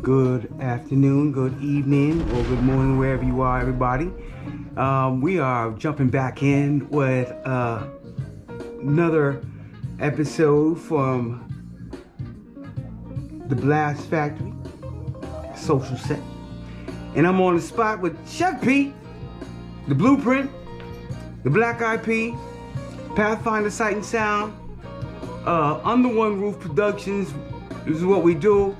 Good afternoon, good evening, or good morning, wherever you are, everybody. We are jumping back in with another episode from the Blast Factory Social Set. And I'm on the spot with Chef P, the Blueprint, the Black Eyed P, Pathfinder Sight and Sound, Under One Roof Productions. This is what we do.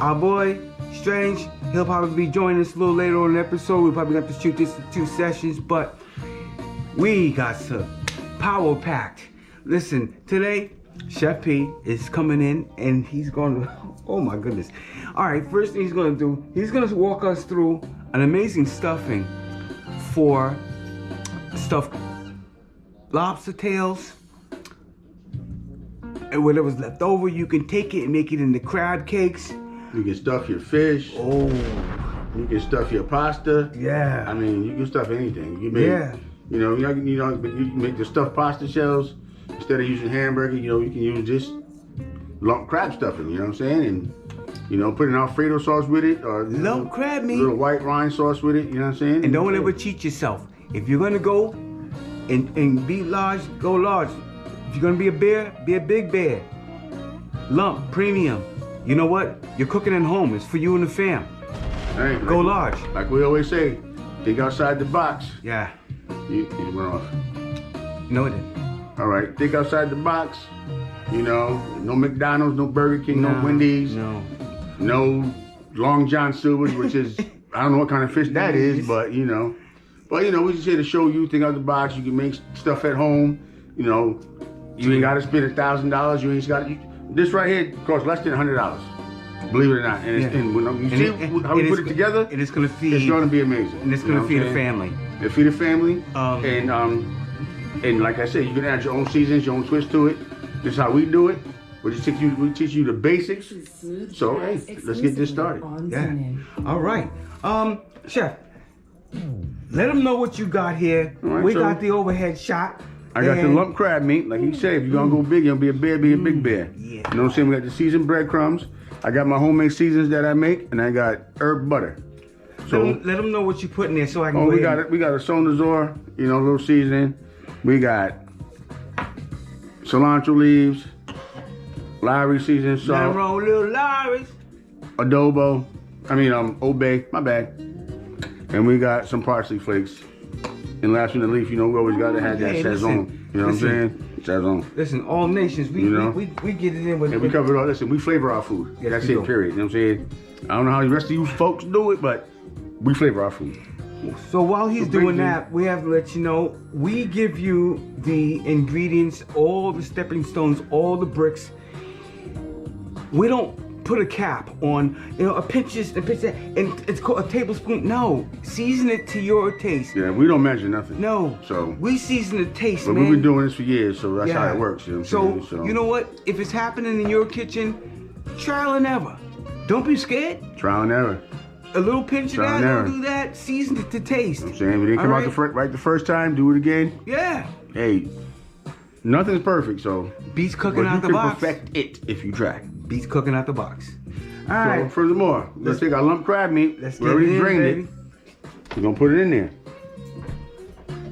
Our boy Strange, he'll probably be joining us a little later on in the episode. We'll probably have to shoot this in 2 sessions, but we got some power packed. Listen, today Chef P is coming in and he's going to, oh my goodness. All right, first thing he's going to do, he's going to walk us through an amazing stuffing for stuffed lobster tails. And whatever's left over, you can take it and make it into crab cakes. You can stuff your fish. Oh. You can stuff your pasta. Yeah. I mean, you can stuff anything. You make, you know, you can make the stuffed pasta shells instead of using hamburger. You know, you can use this lump crab stuffing. You know what I'm saying? And you know, put an Alfredo sauce with it, or lump crab meat, a little white wine sauce with it. You know what I'm saying? And don't ever cheat yourself. If you're gonna go and be large, go large. If you're gonna be a bear, be a big bear. Lump, premium. You know what? You're cooking at home. It's for you and the fam. Hey, go large. Like we always say, think outside the box. Yeah. You went off. No, it didn't. All right, think outside the box. You know, no McDonald's, no Burger King, no Wendy's. No Long John Silver's, which is, I don't know what kind of fish that is, but you know. But you know, we just here to show you, think out the box. You can make stuff at home. You know, you ain't got to spend $1,000. You ain't got this right here costs less than $100. Believe it or not. And, and when you see how we put it together, and it's gonna feed. It's gonna be amazing. And it's gonna feed a family. It'll feed a family. And like I said, you can add your own seasons, your own twist to it. This is how we do it. We teach you the basics. So hey, let's get this started. Yeah. All right. Chef, let them know what you got here. Right, we got the overhead shot. I got the lump crab meat. Like he said, if you're gonna go big, you're gonna be a bear, be a big bear. Yeah. You know what I'm saying? We got the seasoned breadcrumbs. I got my homemade seasons that I make, and I got herb butter. So let them know what you put in there so I can go we got a Sonazor, you know, a little seasoning. We got cilantro leaves, Lowry seasoning salt. Little Lowry's. Adobo. Obey, my bad. And we got some parsley flakes. And last but not least, you know, we always gotta have that Sazon. You know what I'm saying? Sazon. Listen, all nations, we get it in with. And we cover it all. Listen, we flavor our food. Yes, that's it, period. You know what I'm saying? I don't know how the rest of you folks do it, but we flavor our food. So while he's doing that, we have to let you know, we give you the ingredients, all the stepping stones, all the bricks. We don't put a cap on, you know, a pinch this, and pinch that, and it's called a tablespoon. No, season it to your taste. Yeah, we don't measure nothing. No, so we season the taste, but man. we've been doing this for years, so that's how it works. You know what I'm saying? So you know what? If it's happening in your kitchen, trial and error. Don't be scared. Trial and error. A little pinch of that, don't do that. Season it to taste. You know what I'm saying? We didn't come out right the first time. Do it again. Yeah. Hey, nothing's perfect, so beats cooking out the box. You can perfect it if you try. Beats cooking out the box. All right. Furthermore, let's take our lump crab meat. Let's we already drained it. We're gonna put it in there.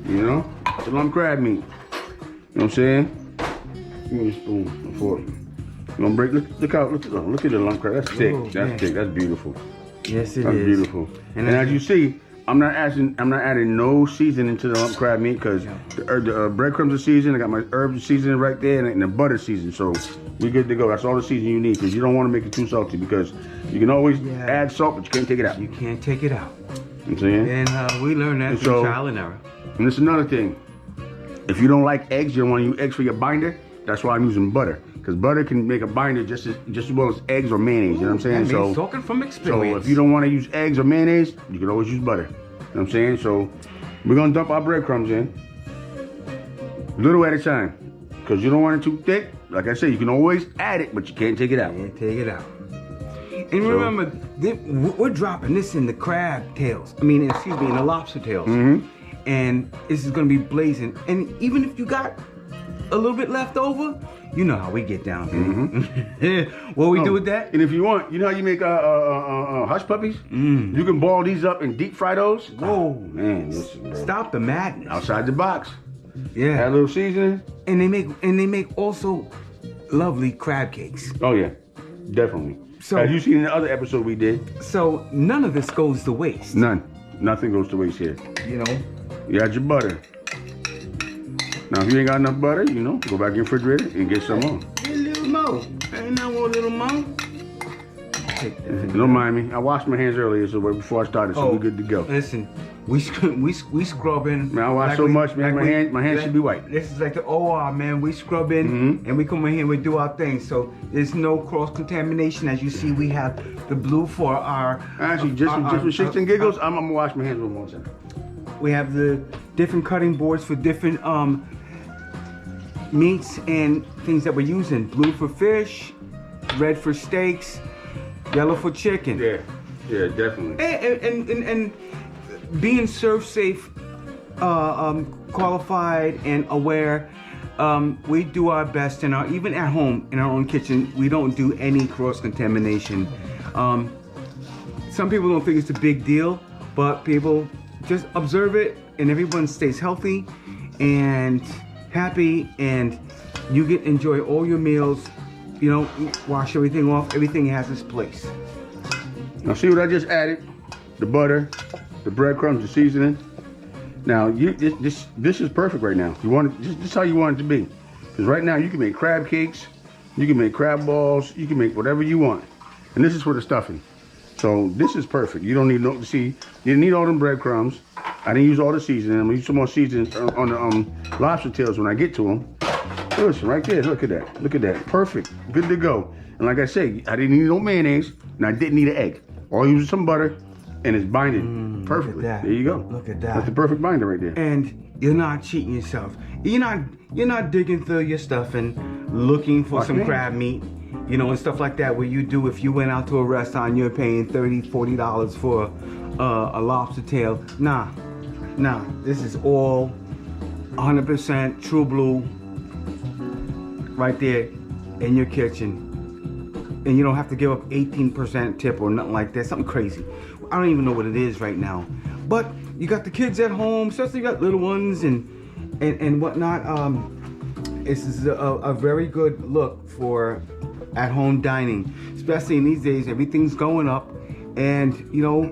You know, it's a lump crab meat. You know what I'm saying? Give me a spoon, a fork. We're gonna break. Look at the lump crab. That's thick. That's thick. That's beautiful. Yes, it is. That's beautiful. And as you see, I'm not adding no seasoning to the lump crab meat because the breadcrumbs are seasoned. I got my herbs seasoned right there and the butter seasoned. So we're good to go. That's all the seasoning you need because you don't want to make it too salty because you can always add salt, but you can't take it out. You can't take it out. You know what I'm saying? And we learned that through trial and error. And this is another thing. If you don't like eggs, you don't want to use eggs for your binder. That's why I'm using butter. Because butter can make a binder just as well as eggs or mayonnaise. You know what I'm saying? So talking from experience. So if you don't want to use eggs or mayonnaise, you can always use butter. You know what I'm saying? So we're gonna dump our breadcrumbs in, little at a time, because you don't want it too thick. Like I said, you can always add it, but you can't take it out. Can't take it out. And remember, we're dropping this in the crab tails. In the lobster tails. Mm-hmm. And this is gonna be blazing. And even if you got a little bit left over, you know how we get down. What we do with that? And if you want, you know how you make hush puppies? You can ball these up and deep fry those. Whoa, man, listen, bro. Stop the madness. Outside the box. Yeah. Add a little seasoning. And they make also lovely crab cakes. Oh yeah, definitely. So as you seen in the other episode we did. So none of this goes to waste. Nothing goes to waste here. You know. You add your butter. Now if you ain't got enough butter, you know, go back in the refrigerator and get some more. Get a little more. Ain't no more little more. Don't mind me. I washed my hands earlier, so before I started, so we're good to go. Listen, we scrubbing. Man, I wash so much, man. My hands should be white. This is like the OR, man. We scrub in and we come in here and we do our thing. So there's no cross contamination. As you see, we have the blue for our. Actually, just for shits and giggles, I'm gonna wash my hands one more time. We have the different cutting boards for different meats and things that we're using. Blue for fish, red for steaks, yellow for chicken. Yeah, definitely. And being Serve Safe qualified and aware, we do our best even at home in our own kitchen. We don't do any cross contamination. Some people don't think it's a big deal, but people just observe it, and everyone stays healthy and happy, and you get enjoy all your meals. You know, wash everything off. Everything has its place. Now see what I just added? The butter, the breadcrumbs, the seasoning. Now this is perfect right now. You want it, this is how you want it to be. Because right now you can make crab cakes, you can make crab balls, you can make whatever you want. And this is for the stuffing. So this is perfect. You don't need you didn't need all them breadcrumbs. I didn't use all the seasoning. I'm gonna use some more seasoning on the lobster tails when I get to them. Listen, right there, look at that. Look at that. Perfect. Good to go. And like I said, I didn't need no mayonnaise, and I didn't need an egg. All I used was some butter, and it's binding perfectly. There you go. Look at that. That's the perfect binder right there. And you're not cheating yourself. You're not digging through your stuff and looking for some crab meat, you know, and stuff like that. Where you do if you went out to a restaurant, you're paying $30, $40 for a lobster tail. Nah. This is all 100% true blue, right there in your kitchen. And you don't have to give up 18% tip or nothing like that. Something crazy. I don't even know what it is right now. But you got the kids at home, especially you got little ones and whatnot. This is a very good look for at-home dining, especially in these days. Everything's going up, and you know,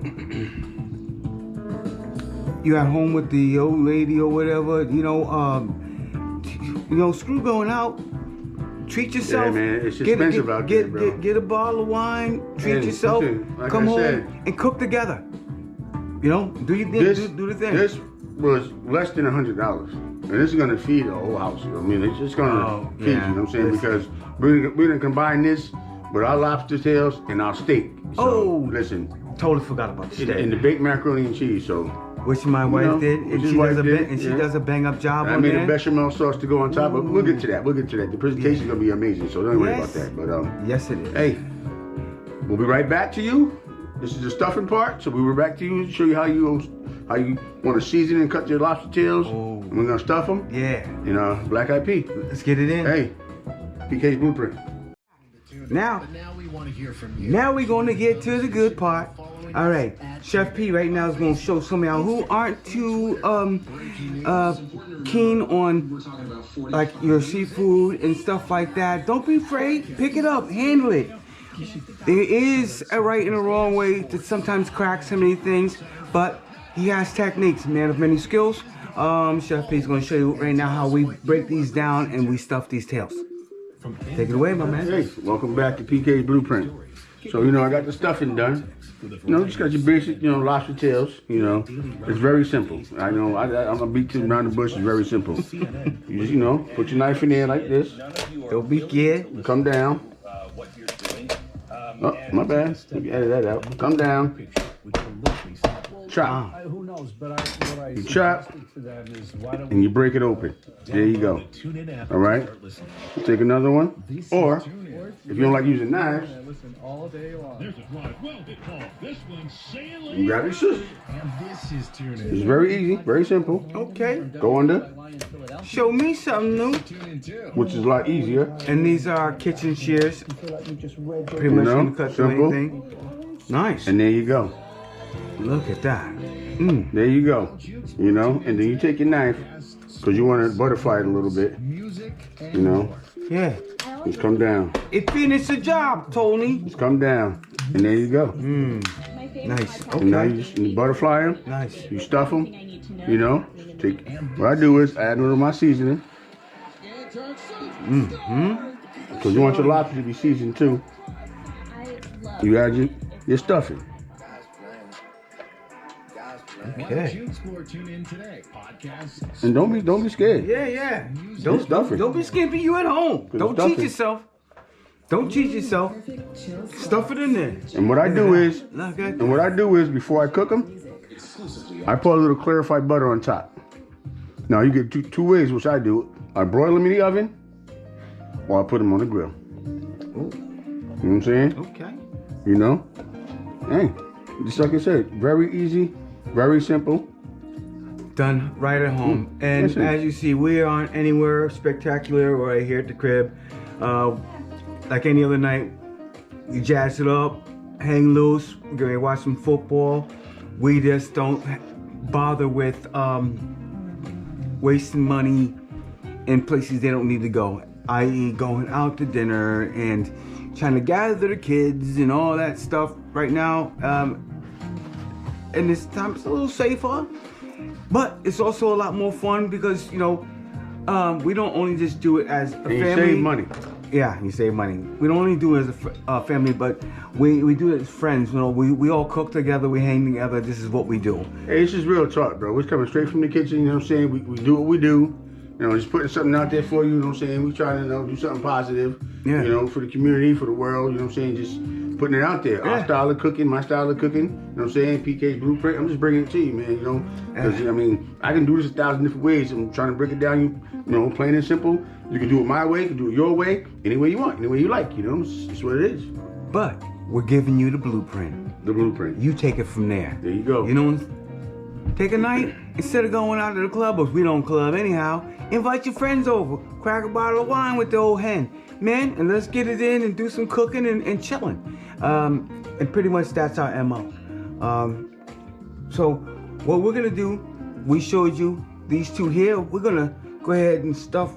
you at home with the old lady or whatever. You know, screw going out. Treat yourself. Yeah, man, it's expensive out there, bro. Get a bottle of wine. Treat yourself. Like come home and cook together. You know, do the thing. This was less than $100, and this is gonna feed the whole house. I mean, it's just gonna feed you. You know what I'm saying? Because we're gonna combine this with our lobster tails and our steak. So, listen. Totally forgot about the steak. And the baked macaroni and cheese. So. Which my wife did, and she does a bang up job. I made a bechamel sauce to go on top, but we'll get to that. The presentation's gonna be amazing, so don't worry about that. But yes, it is. Hey, we'll be right back to you. This is the stuffing part, so we'll be back to you to show you how you want to season and cut your lobster tails. And we're gonna stuff them. Yeah. You know, black eyed pea. Let's get it in. Hey, PK's Blueprint. Now we want to hear from you. Now we're gonna get to the good part. All right, Chef P right now is going to show some of y'all who aren't too keen on like your seafood and stuff like that. Don't be afraid. Pick it up. Handle it. There is a right and a wrong way to sometimes crack so many things, but he has techniques. Man of many skills. Chef P is going to show you right now how we break these down and we stuff these tails. Take it away, my man. Hey, welcome back to PK's Blueprint. So, you know, I got the stuffing done. You know, just got your basic, you know, lobster tails, you know. It's very simple. I know, I'm gonna beat you around the bush. It's very simple. You just, you know, put your knife in there like this. Don't be scared. Come down. Oh, my bad. Let me edit that out. Come down. chop. Who knows? But what I You chop, suggested to them is why don't and you break it open. There you go. All right. Take another one. Or if you don't like using knives, listen all day long. There's a drive. Well hit ball. This one's sailing. you grab your scissors. And this is Tune In. It's very easy, very simple. Okay. Go under, Show me something new. Tune In too. which is a lot easier. And these are kitchen shears. Pretty You much know, you can cut through simple. anything. Nice. And there you go. Look at that. There you go. You know, and then you take your knife, because you want to butterfly it a little bit. Music and You know, Yeah. just come down. It finished the job, Tony. Just come down. And there you go. Nice. And now Okay. you butterfly them. Nice. You stuff them. You know, take. What I do is add a little of my seasoning. Because you want your lobster to be seasoned too. You add your stuffing. Okay. June Sport Tune In today. Podcast. And don't be scared. Yeah. It's Don't stuffing. be skimpy. You at home. Don't cheat stuffing. yourself. Don't cheat yourself. Stuff it in there. And what I do is, Look at and what I do is before I cook them, I put a little clarified butter on top. Now you get two ways, which I do. I broil them in the oven, or I put them on the grill. You know what I'm saying? Okay. You know? Hey, just like I said, very easy, very simple. Done right at home. And Listen. as you see, we aren't anywhere spectacular or right here at the crib. Like any other night, we jazz it up, hang loose, we're gonna watch some football. We just don't bother with wasting money in places they don't need to go, i.e. going out to dinner and trying to gather the kids and all that stuff right now. And this time it's a little safer, but it's also a lot more fun because, you know, we don't only just do it as a And you family. save money. Yeah, you save money. We don't only do it as a family, but we do it as friends. You know, we all cook together, we hang together. This is what we do. Hey, it's just real talk, bro. We're coming straight from the kitchen, you know what I'm saying? We do what we do. You know, just putting something out there for you, you know what I'm saying? We trying to, you know, do something positive, Yeah. you know, for the community, for the world, you know what I'm saying? Just putting it out there. Yeah. Our style of cooking, my style of cooking, you know what I'm saying? PK's Blueprint. I'm just bringing it to you, man, you know? Because, I mean, I can do this 1,000 different ways. I'm trying to break it down, you know, plain and simple. You can do it my way, you can do it your way, any way you want, any way you like, you know? It's what it is. But we're giving you the blueprint. The blueprint. You take it from there. There you go. You know, take a night, instead of going out to the club, which we don't club anyhow, invite your friends over, crack a bottle of wine with the old hen, man, and let's get it in and do some cooking and chilling. And pretty much that's our MO. So what we're gonna do, we showed you these two here. We're gonna go ahead and stuff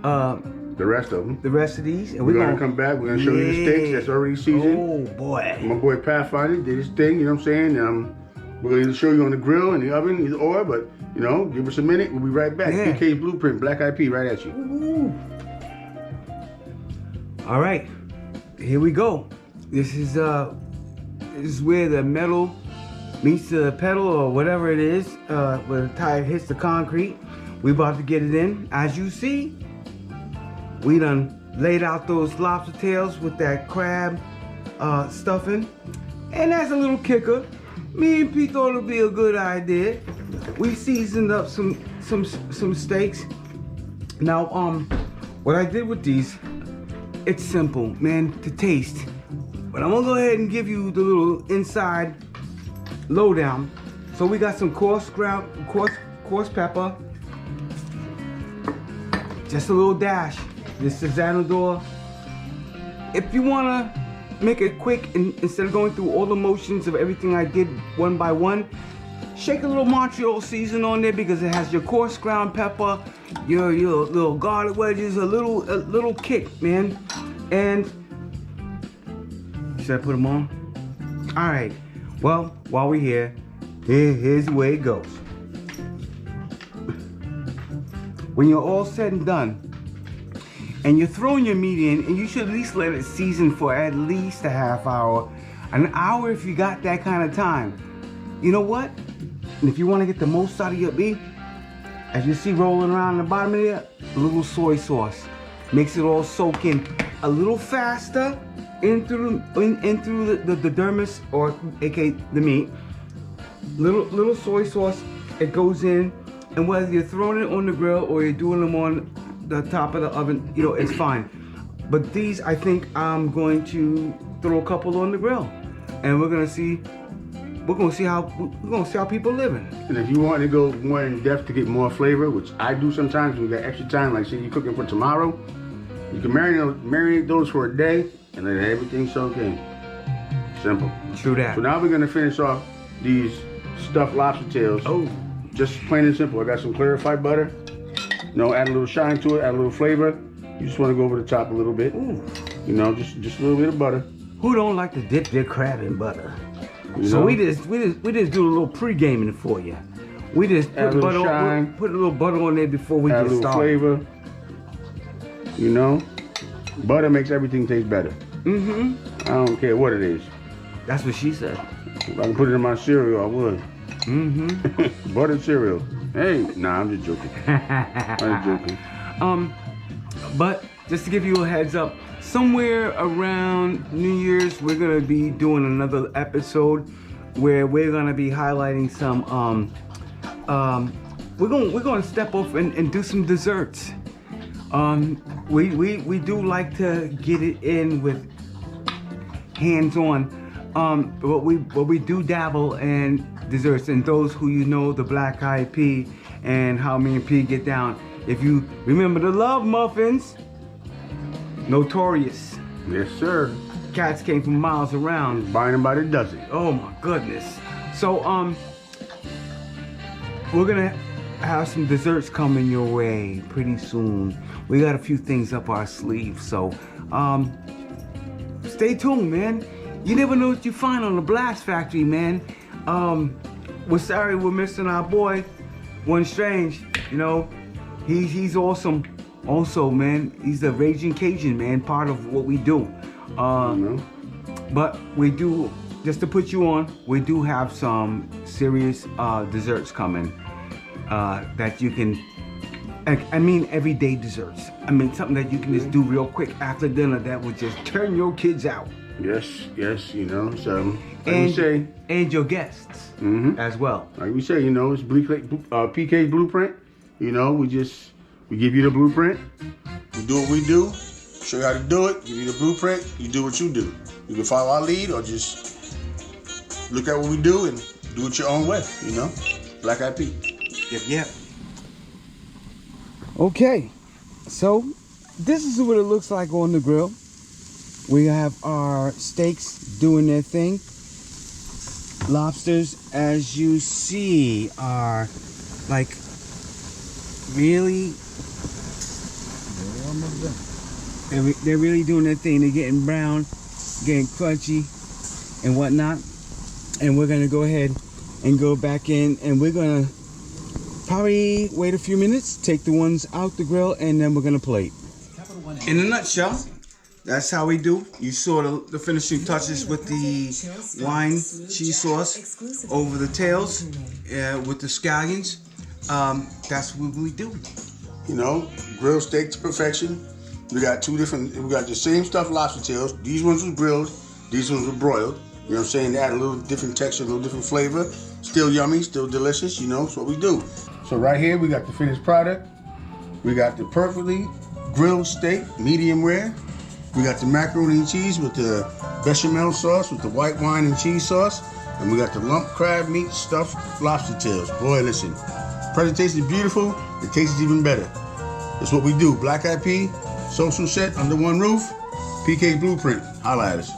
The rest of them. the rest of these, and We're gonna come back. We're gonna show you the steaks that's already seasoned. Oh boy. My boy Pathfinder did his thing, you know what I'm saying? We're gonna either show you on the grill, in the oven, either or, but you know, give us a minute, we'll be right back. Yeah. PK's Blueprint, Black IP, right at you. Ooh. All right, here we go. This is where the metal meets the pedal or whatever it is, where the tire hits the concrete. We about to get it in. As you see, we done laid out those lobster tails with that crab stuffing. And as a little kicker, me and Pete thought it'd be a good idea. We seasoned up some steaks. Now, what I did with these, it's simple, man, to taste. But I'm gonna go ahead and give you the little inside lowdown. So we got some coarse pepper, just a little dash. This is Xanador. If you wanna make it quick and instead of going through all the motions of everything I did one by one, shake a little Montreal season on there because it has your coarse ground pepper, your little garlic wedges, a little kick, man. And should I put them on? All right. Well, while we're here, here's the way it goes. When you're all said and done, and you're throwing your meat in, and you should at least let it season for at least a half hour, an hour if you got that kind of time. You know what? And if you want to get the most out of your beef, as you see rolling around the bottom of there, a little soy sauce makes it all soak in a little faster in through the dermis, or aka the meat. little soy sauce. It goes in, and whether you're throwing it on the grill or you're doing them on the top of the oven, you know, it's fine. But these, I think I'm going to throw a couple on the grill, and we're gonna see how people living. And if you want to go more in depth to get more flavor, which I do sometimes when you got extra time, like say you're cooking for tomorrow, you can marinate those for a day and let everything soak in. Simple. True that. So now we're gonna finish off these stuffed lobster tails. Oh. Just plain and simple. I got some clarified butter. You know, add a little shine to it, add a little flavor. You just want to go over the top a little bit. Ooh. You know, just a little bit of butter. Who don't like to dip their crab in butter? You So know? we just do a little pre-gaming for you. We just Add a little shine. put a little butter on there before we Add a get little started. flavor. You know, butter makes everything taste better. Mm-hmm. I don't care what it is. That's what she said. If I can put it in my cereal, I would. Mm-hmm. Buttered cereal. Hey, nah, I'm just joking. I'm joking. But just to give you a heads up, somewhere around New Year's, we're gonna be doing another episode where we're gonna be highlighting some we're gonna step off and do some desserts. We do like to get it in with hands-on. But we do dabble in desserts, and those who you know, the Black Eyed Pea and how me and P get down. If you remember the Love Muffins, notorious. Yes, sir. Cats came from miles around. Buying them by the dozen. Oh my goodness. So we're gonna have some desserts coming your way pretty soon. We got a few things up our sleeve, so stay tuned, man. You never know what you find on the Blast Factory, man. We're sorry we're missing our boy, One Strange. You know, he's awesome. Also, man, he's the Raging Cajun, man, part of what we do. You know? But we do, just to put you on, we do have some serious desserts coming that you can, I mean everyday desserts. I mean something that you can just do real quick after dinner that will just turn your kids out. Yes, you know, so like we say, and your guests as well. like we say, you know, it's PK's Blueprint. You know, we give you the blueprint. We do what we do, show you how to do it, give you the blueprint, you do what you do. You can follow our lead or just look at what we do and do it your own way, you know? Black Eyed Pea. Yep. Okay, so this is what it looks like on the grill. We have our steaks doing their thing. Lobsters, as you see, are like really, they're really doing their thing. They're getting brown, getting crunchy and whatnot. And we're gonna go ahead and go back in, and we're gonna probably wait a few minutes, take the ones out the grill, and then we're gonna plate. In a nutshell, that's how we do. You saw the finishing touches with the wine cheese sauce over the tails with the scallions. That's what we do. You know, grilled steak to perfection. We got the same stuffed lobster tails. These ones were grilled, these ones were broiled. You know what I'm saying? They add a little different texture, a little different flavor. Still yummy, still delicious, you know, that's what we do. So right here, we got the finished product. We got the perfectly grilled steak, medium rare. We got the macaroni and cheese with the bechamel sauce, with the white wine and cheese sauce. And we got the lump crab meat stuffed lobster tails. Boy, listen, presentation is beautiful, the taste is even better. That's what we do. Black Eyed Pea, social set under one roof, PK's Blueprint. Holla at us.